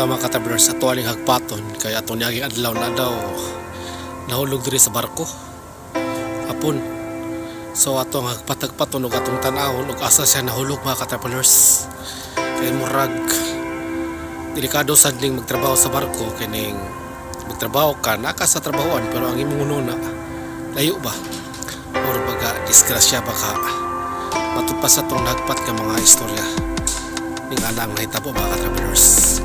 adlaw mga ka-travelers, ato aling hagpaton kay ato niyaging adlaw na daw nahulog diri sa barko hapon. So atong hagpatagpaton ug atong tan-awon ug asa siya nahulog mga ka-travelers. Kay murag delikado sadling magtrabaho sa barko, kining magtrabaho ka naka sa trabahoan pero ang imong ununa layo ba or baga disgrasya baka matud pa sa tong nagpat ka mga istorya ning ana ang nahitabo mga ka-travelers.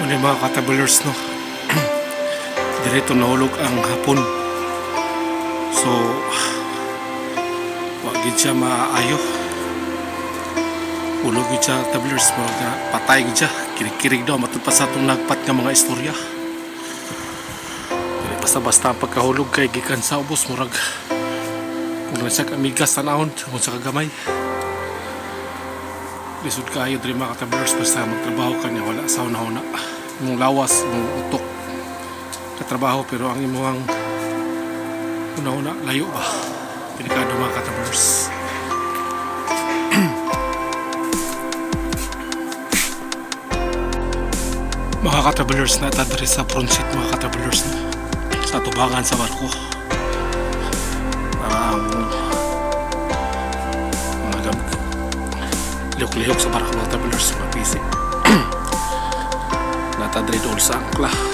Muna mga ka-travelers, no, direto nahulog ang hapon. So wag gid siya maayo, hulog gid siya travelers, mga patay gid siya, kirig-kirig daw matud pa sa itong nagpat nga mga istorya. Dili basta-basta ang pagkahulog kay gikan sa ubos, murag kung siya kamigas tanahon kung sa kagamay. Lisod kayo diri mga ka-travelers, basta magtrabaho ka niya wala sa una-una mong lawas, mong utok katrabaho pero ang imong una-una layo ba, delikado mga ka-travelers. Mga ka-travelers, na diri sa front seat mga ka-travelers, sa tubangan sa barko. Lihok-lihok sa barko mga travelers, mga pisik natadri doon sa angkla.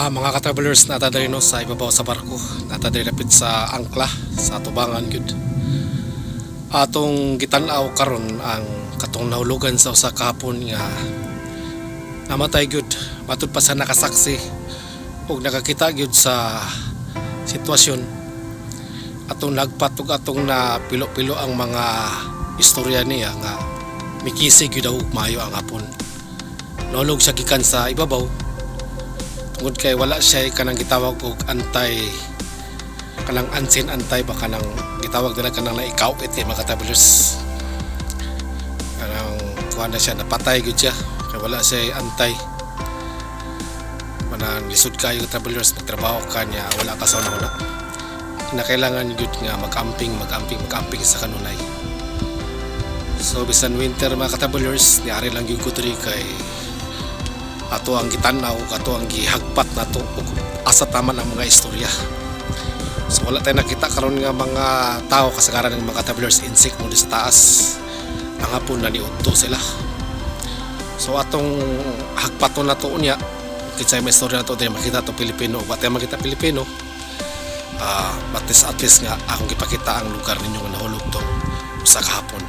Mga ka-travelers na diri no sa ibabaw sa barko, diri lapit sa angkla sa tubangan gud. Atong gitan-aw karon ang katong nahulugan sa usa ka hapon nga namatay gud matud pa sa nakasaksi ug nakakita gyud sa sitwasyon. Atong nagpatug atong na pilo-pilo ang mga istorya niya nga mikisi gyud daw maayo ang hapon. Nahulog siya gikan sa ibabaw tungod kay wala siya kanang gitawag og antay, kanang unseen antay ba kanang gitawag nila kanang naikaw iti mga travelers. Kanang kuha na siya, napatay gud siya kay wala siya antay. Manang lisod kayo travelers, nagtrabaho ka niya wala ka sa una. Kinakailangan gud nga mag-camping sa kanunay. So bisan winter mga travelers, niari lang gyud ko diri kay ato ang gitanaw, ato ang gihagpat nato ug asa taman ang mga istorya. So wala tayo nakita karon nga mga tao kasagaran ng mga travelers insect mo di sa taas. Ang hapon na niudto sila. So atong hagpaton nato unya kinsay may istorya nato diri makita to Pilipino, wa tayo makita Pilipino. But at least nga akong gipakita ang lugar ninyo nga nahulog to sa kahapon.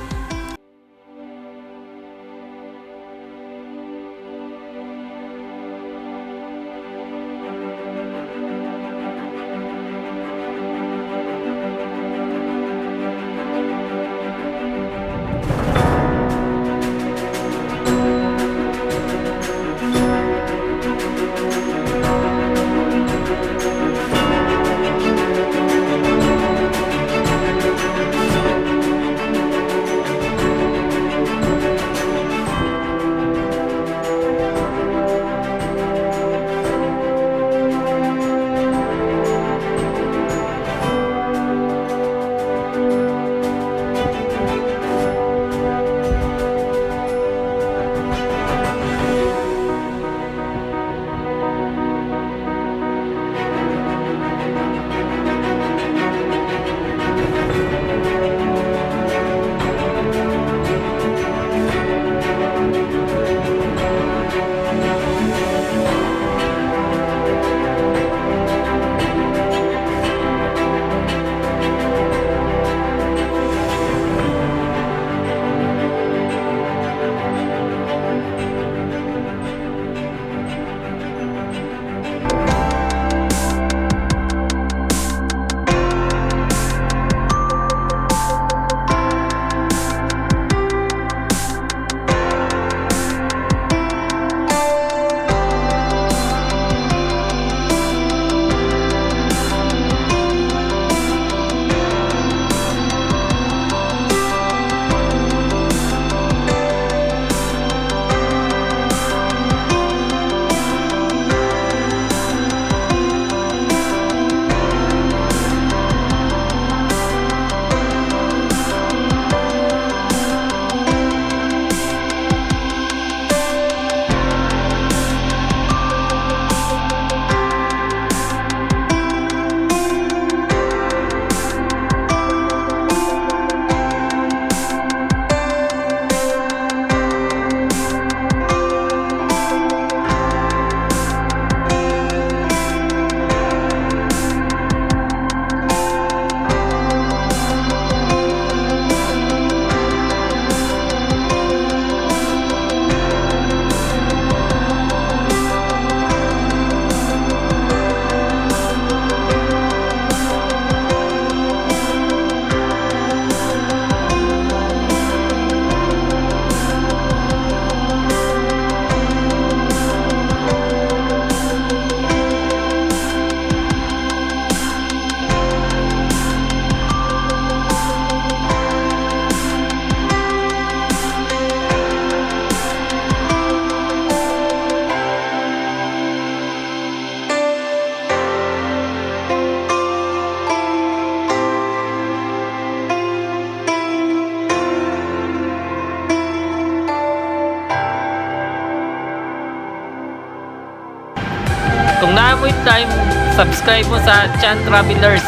Kung naamoy time, subscribe mo sa Chan Travelers.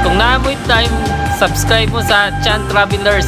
Kung naamoy time, subscribe mo sa Chan Travelers.